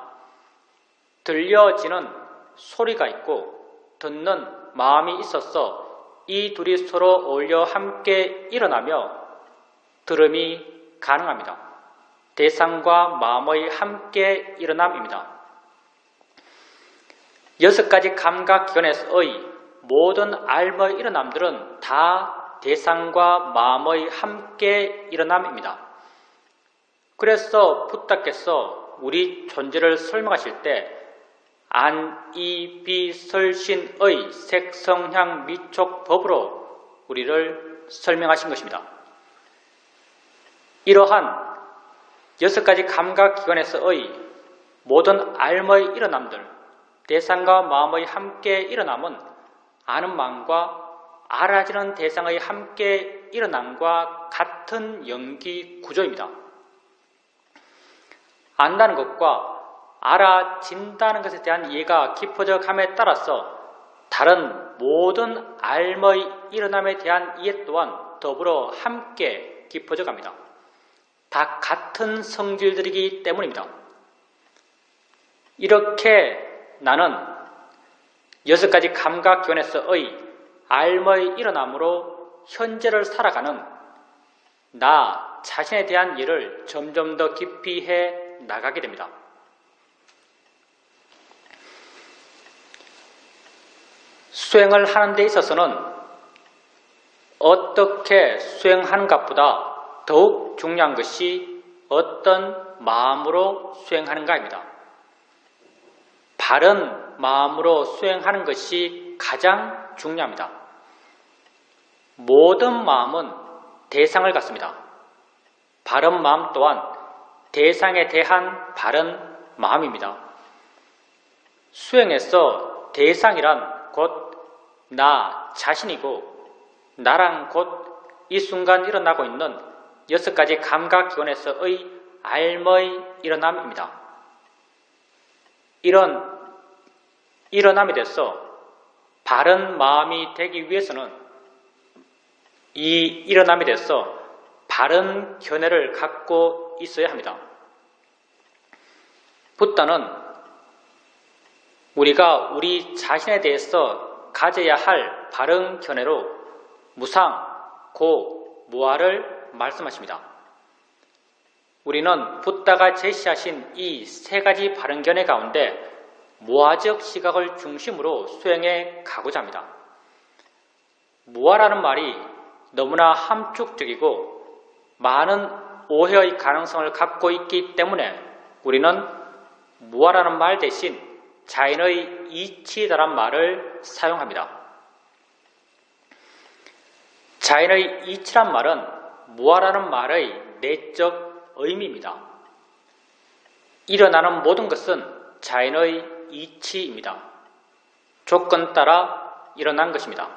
들려지는 소리가 있고 듣는 마음이 있어서 이 둘이 서로 어울려 함께 일어나며 들음이 가능합니다. 대상과 마음의 함께 일어남입니다. 6가지 감각기관에서의 모든 삶의 일어남들은 다 대상과 마음의 함께 일어남입니다. 그래서 붓다께서 우리 존재를 설명하실 때 안, 이, 비, 설, 신의 색성향, 미촉, 법으로 우리를 설명하신 것입니다. 이러한 6가지 감각기관에서의 모든 삶의 일어남들, 대상과 마음의 함께 일어남은 아는 마음과 알아지는 대상의 함께 일어남과 같은 연기 구조입니다. 안다는 것과 알아진다는 것에 대한 이해가 깊어져 감에 따라서 다른 모든 삶의 일어남에 대한 이해 또한 더불어 함께 깊어져 갑니다. 다 같은 성질들이기 때문입니다. 이렇게 나는 6가지 감각기관에서의 삶의 일어남으로 현재를 살아가는 나 자신에 대한 이해를 점점 더 깊이 해 나가게 됩니다. 수행을 하는 데 있어서는 어떻게 수행하는것보다 더욱 중요한 것이 어떤 마음으로 수행하는가입니다. 바른 마음으로 수행하는 것이 가장 중요합니다. 모든 마음은 대상을 갖습니다. 바른 마음 또한 대상에 대한 바른 마음입니다. 수행에서 대상이란 곧 나 자신이고 나랑 곧 이 순간 일어나고 있는 6가지 감각기관에서의 알머의 일어남입니다. 이런 일어남에 대해서 바른 마음이 되기 위해서는 이 일어남에 대해서 바른 견해를 갖고 있어야 합니다. 붓다는 우리가 우리 자신에 대해서 가져야 할 바른 견해로 무상, 고, 무아를 말씀하십니다. 우리는 붓다가 제시하신 이 3가지 바른 견해 가운데 무아적 시각을 중심으로 수행해 가고자 합니다. 무아라는 말이 너무나 함축적이고 많은 오해의 가능성을 갖고 있기 때문에 우리는 무아라는 말 대신 자연의 이치다란 말을 사용합니다. 자연의 이치란 말은 무아라는 말의 내적 의미입니다. 일어나는 모든 것은 자연의 이치입니다. 조건 따라 일어난 것입니다.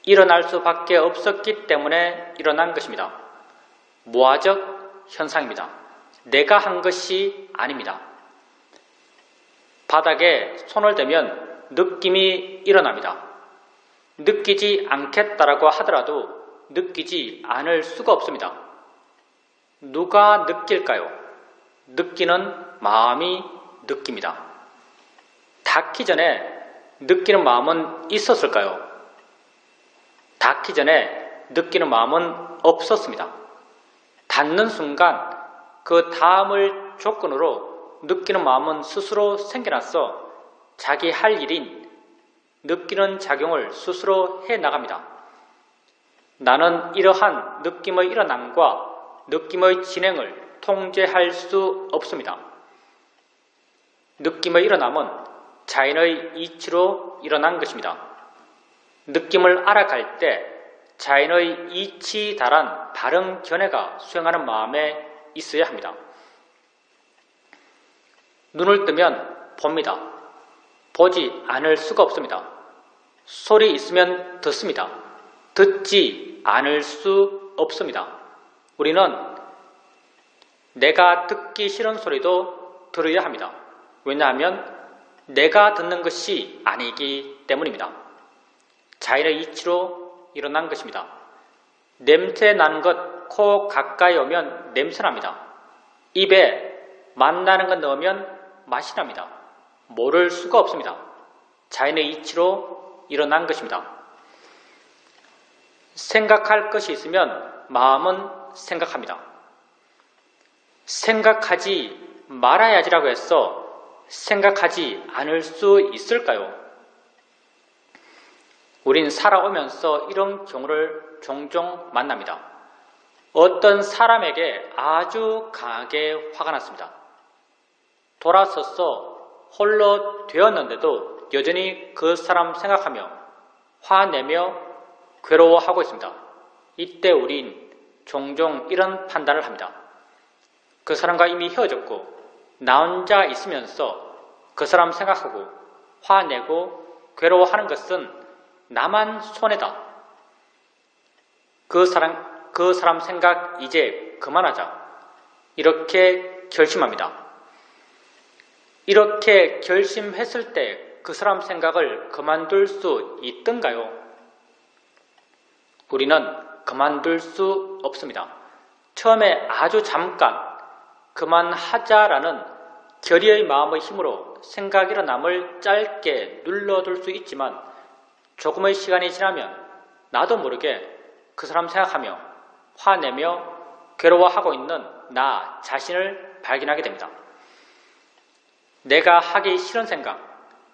일어날 수밖에 없었기 때문에 일어난 것입니다. 무아적 현상입니다. 내가 한 것이 아닙니다. 바닥에 손을 대면 느낌이 일어납니다. 느끼지 않겠다라고 하더라도 느끼지 않을 수가 없습니다. 누가 느낄까요? 느끼는 마음이 느낍니다. 닿기 전에 느끼는 마음은 있었을까요? 닿기 전에 느끼는 마음은 없었습니다. 닿는 순간 그 다음을 조건으로 느끼는 마음은 스스로 생겨나서 자기 할 일인 느끼는 작용을 스스로 해나갑니다. 나는 이러한 느낌의 일어남과 느낌의 진행을 통제할 수 없습니다. 느낌의 일어남은 자연의 이치로 일어난 것입니다. 느낌을 알아갈 때 자연의 이치 달한 바른 견해가 수행하는 마음에 있어야 합니다. 눈을 뜨면 봅니다. 보지 않을 수가 없습니다. 소리 있으면 듣습니다. 듣지 않을 수 없습니다. 우리는 내가 듣기 싫은 소리도 들어야 합니다. 왜냐하면 내가 듣는 것이 아니기 때문입니다. 자연의 이치로 일어난 것입니다. 냄새 나는 것 코 가까이 오면 냄새 납니다. 입에 맛나는 것 넣으면 맛이 납니다. 모를 수가 없습니다. 자연의 이치로 일어난 것입니다. 생각할 것이 있으면 마음은 생각합니다. 생각하지 말아야지라고 해서 생각하지 않을 수 있을까요? 우린 살아오면서 이런 경우를 종종 만납니다. 어떤 사람에게 아주 강하게 화가 났습니다. 돌아서서 홀로 되었는데도 여전히 그 사람 생각하며 화내며 괴로워하고 있습니다. 이때 우린 종종 이런 판단을 합니다. 그 사람과 이미 헤어졌고 나 혼자 있으면서 그 사람 생각하고 화내고 괴로워하는 것은 나만 손해다. 그 사람 생각 이제 그만하자. 이렇게 결심합니다. 이렇게 결심했을 때 그 사람 생각을 그만둘 수 있던가요? 우리는 그만둘 수 없습니다. 처음에 아주 잠깐 그만하자라는 결의의 마음의 힘으로 생각 일어남을 짧게 눌러둘 수 있지만 조금의 시간이 지나면 나도 모르게 그 사람 생각하며 화내며 괴로워하고 있는 나 자신을 발견하게 됩니다. 내가 하기 싫은 생각,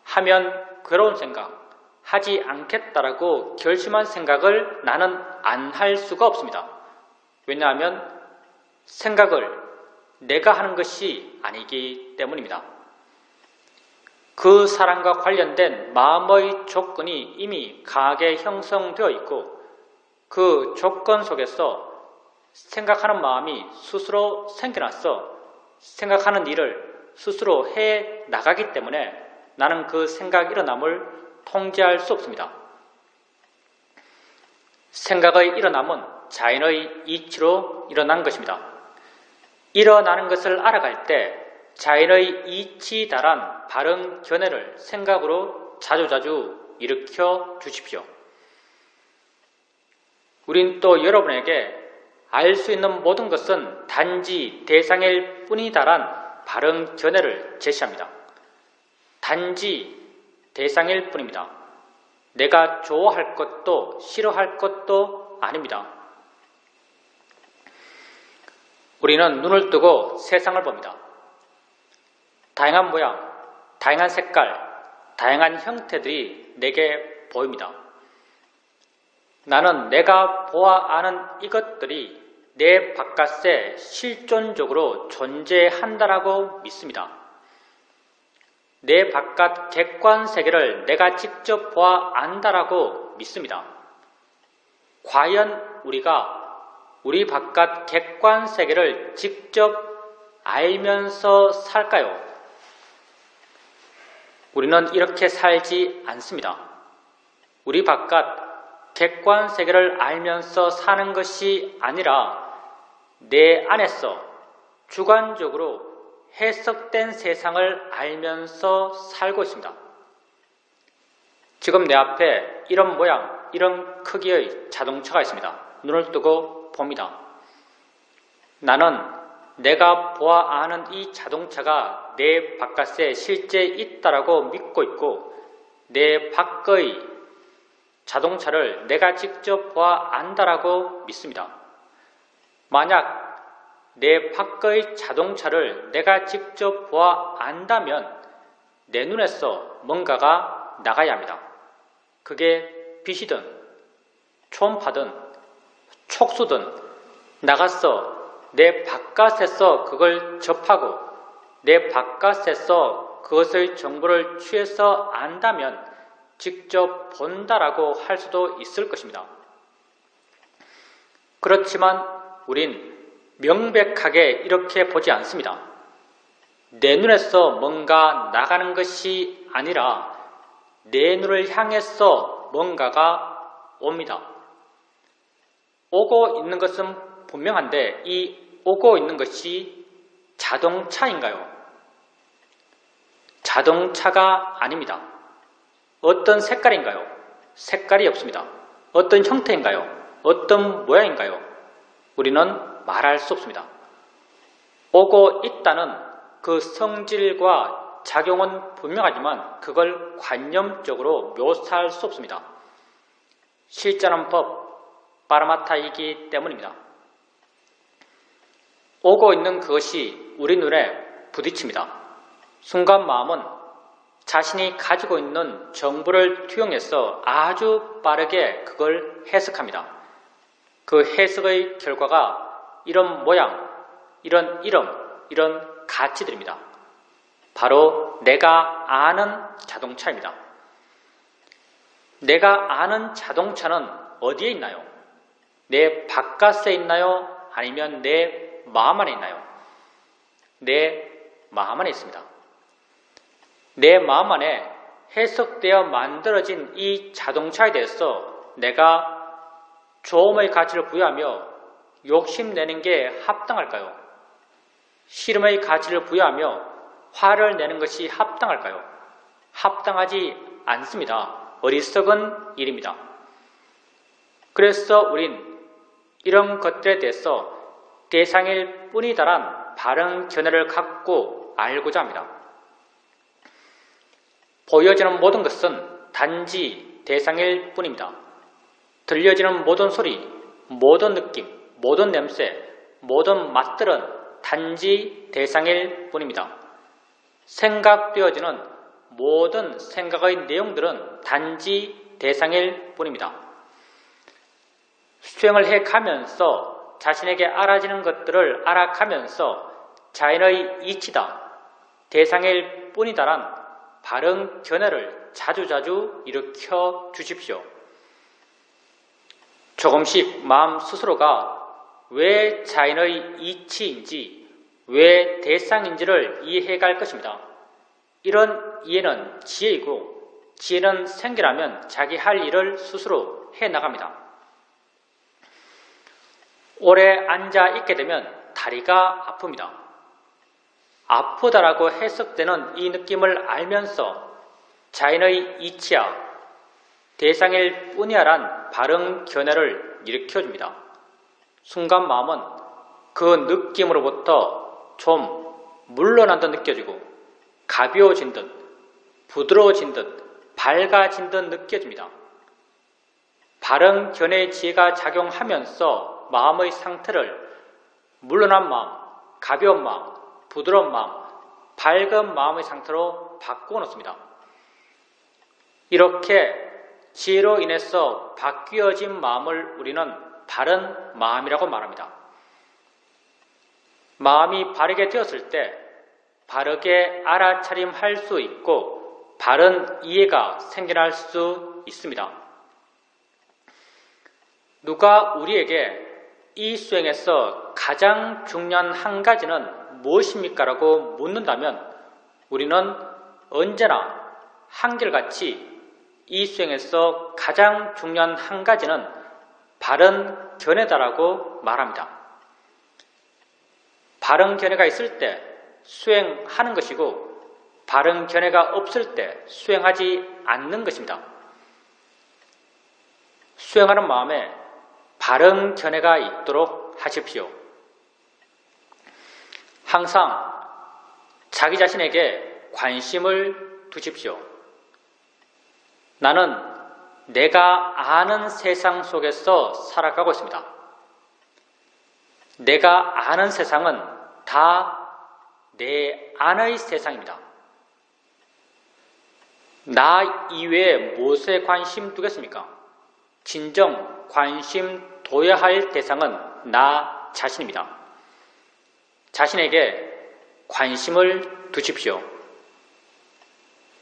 하면 괴로운 생각, 하지 않겠다라고 결심한 생각을 나는 안 할 수가 없습니다. 왜냐하면 생각을 내가 하는 것이 아니기 때문입니다. 그 사람과 관련된 마음의 조건이 이미 강하게 형성되어 있고 그 조건 속에서 생각하는 마음이 스스로 생겨나서 생각하는 일을 스스로 해 나가기 때문에 나는 그 생각 일어남을 통제할 수 없습니다. 생각의 일어남은 자연의 이치로 일어난 것입니다. 일어나는 것을 알아갈 때 자연의 이치에 달한 바른 견해를 생각으로 자주자주 일으켜 주십시오. 우린 또 여러분에게 알 수 있는 모든 것은 단지 대상일 뿐이다란 바른 견해를 제시합니다. 단지 대상일 뿐입니다. 내가 좋아할 것도 싫어할 것도 아닙니다. 우리는 눈을 뜨고 세상을 봅니다. 다양한 모양, 다양한 색깔, 다양한 형태들이 내게 보입니다. 나는 내가 보아 아는 이것들이 내 바깥에 실존적으로 존재한다라고 믿습니다. 내 바깥 객관 세계를 내가 직접 보아 안다라고 믿습니다. 과연 우리가 우리 바깥 객관 세계를 직접 알면서 살까요? 우리는 이렇게 살지 않습니다. 우리 바깥 객관 세계를 알면서 사는 것이 아니라 내 안에서 주관적으로 해석된 세상을 알면서 살고 있습니다. 지금 내 앞에 이런 모양, 이런 크기의 자동차가 있습니다. 눈을 뜨고 봅니다. 나는 내가 보아 아는 이 자동차가 내 바깥에 실제 있다라고 믿고 있고 내 밖의 자동차를 내가 직접 보아 안다라고 믿습니다. 만약 내 밖의 자동차를 내가 직접 보아 안다면 내 눈에서 뭔가가 나가야 합니다. 그게 빛이든 초음파든 촉수든 나가서 내 바깥에서 그걸 접하고 내 바깥에서 그것의 정보를 취해서 안다면 직접 본다라고 할 수도 있을 것입니다. 그렇지만 우린 명백하게 이렇게 보지 않습니다. 내 눈에서 뭔가 나가는 것이 아니라 내 눈을 향해서 뭔가가 옵니다. 오고 있는 것은 분명한데 이 오고 있는 것이 자동차인가요? 자동차가 아닙니다. 어떤 색깔인가요? 색깔이 없습니다. 어떤 형태인가요? 어떤 모양인가요? 우리는 말할 수 없습니다. 오고 있다는 그 성질과 작용은 분명하지만 그걸 관념적으로 묘사할 수 없습니다. 실제는 법, 파라마타이기 때문입니다. 오고 있는 그것이 우리 눈에 부딪힙니다. 순간 마음은 자신이 가지고 있는 정보를 투영해서 아주 빠르게 그걸 해석합니다. 그 해석의 결과가 이런 모양, 이런 이름, 이런 가치들입니다. 바로 내가 아는 자동차입니다. 내가 아는 자동차는 어디에 있나요? 내 바깥에 있나요? 아니면 내 마음 안에 있나요? 내 마음 안에 있습니다. 내 마음 안에 해석되어 만들어진 이 자동차에 대해서 내가 조음의 가치를 부여하며 욕심내는 게 합당할까요? 싫음의 가치를 부여하며 화를 내는 것이 합당할까요? 합당하지 않습니다. 어리석은 일입니다. 그래서 우린 이런 것들에 대해서 대상일 뿐이다란 바른 견해를 갖고 알고자 합니다. 보여지는 모든 것은 단지 대상일 뿐입니다. 들려지는 모든 소리, 모든 느낌, 모든 냄새, 모든 맛들은 단지 대상일 뿐입니다. 생각되어지는 모든 생각의 내용들은 단지 대상일 뿐입니다. 수행을 해가면서 자신에게 알아지는 것들을 알아가면서 자연의 이치다, 대상일 뿐이다란 바른 견해를 자주자주 일으켜 주십시오. 조금씩 마음 스스로가 왜 자연의 이치인지, 왜 대상인지를 이해해 갈 것입니다. 이런 이해는 지혜이고, 지혜는 생겨나면 자기 할 일을 스스로 해 나갑니다. 오래 앉아 있게 되면 다리가 아픕니다. 아프다라고 해석되는 이 느낌을 알면서 자연의 이치야, 대상일 뿐이야란 바른 견해를 일으켜줍니다. 순간 마음은 그 느낌으로부터 좀 물러난 듯 느껴지고 가벼워진 듯, 부드러워진 듯, 밝아진 듯 느껴집니다. 바른 견해의 지혜가 작용하면서 마음의 상태를 물러난 마음, 가벼운 마음, 부드러운 마음, 밝은 마음의 상태로 바꾸어 놓습니다. 이렇게 지혜로 인해서 바뀌어진 마음을 우리는 바른 마음이라고 말합니다. 마음이 바르게 되었을 때 바르게 알아차림할 수 있고 바른 이해가 생겨날 수 있습니다. 누가 우리에게 이 수행에서 가장 중요한 한 가지는 무엇입니까? 라고 묻는다면 우리는 언제나 한결같이 이 수행에서 가장 중요한 한 가지는 바른 견해다라고 말합니다. 바른 견해가 있을 때 수행하는 것이고 바른 견해가 없을 때 수행하지 않는 것입니다. 수행하는 마음에 바른 견해가 있도록 하십시오. 항상 자기 자신에게 관심을 두십시오. 나는 내가 아는 세상 속에서 살아가고 있습니다. 내가 아는 세상은 다 내 안의 세상입니다. 나 이외에 무엇에 관심 두겠습니까? 진정 관심 둬야 할 대상은 나 자신입니다. 자신에게 관심을 두십시오.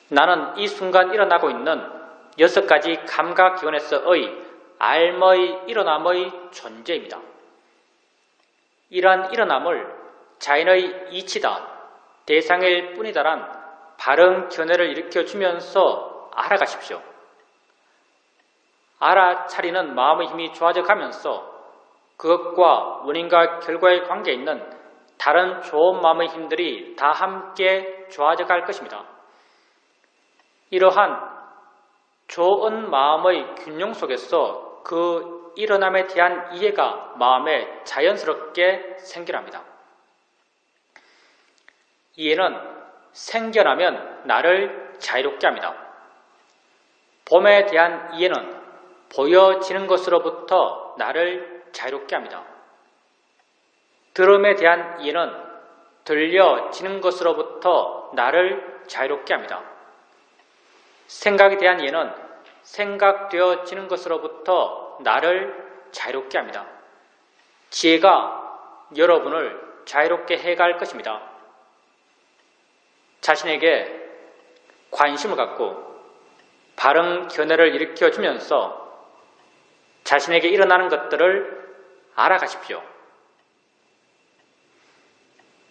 나는 이 순간 일어나고 있는 6가지 감각기관에서의 알머의 일어남의 존재입니다. 이러한 일어남을 자연의 이치다, 대상일 뿐이다란 바른 견해를 일으켜주면서 알아가십시오. 알아차리는 마음의 힘이 좋아져 가면서 그것과 원인과 결과의 관계에 있는 다른 좋은 마음의 힘들이 다 함께 좋아져 갈 것입니다. 이러한 좋은 마음의 균형 속에서 그 일어남에 대한 이해가 마음에 자연스럽게 생겨납니다. 이해는 생겨나면 나를 자유롭게 합니다. 봄에 대한 이해는 보여지는 것으로부터 나를 자유롭게 합니다. 들음에 대한 이해는 들려지는 것으로부터 나를 자유롭게 합니다. 생각에 대한 이해는 생각되어지는 것으로부터 나를 자유롭게 합니다. 지혜가 여러분을 자유롭게 해갈 것입니다. 자신에게 관심을 갖고 바른 견해를 일으켜주면서 자신에게 일어나는 것들을 알아가십시오.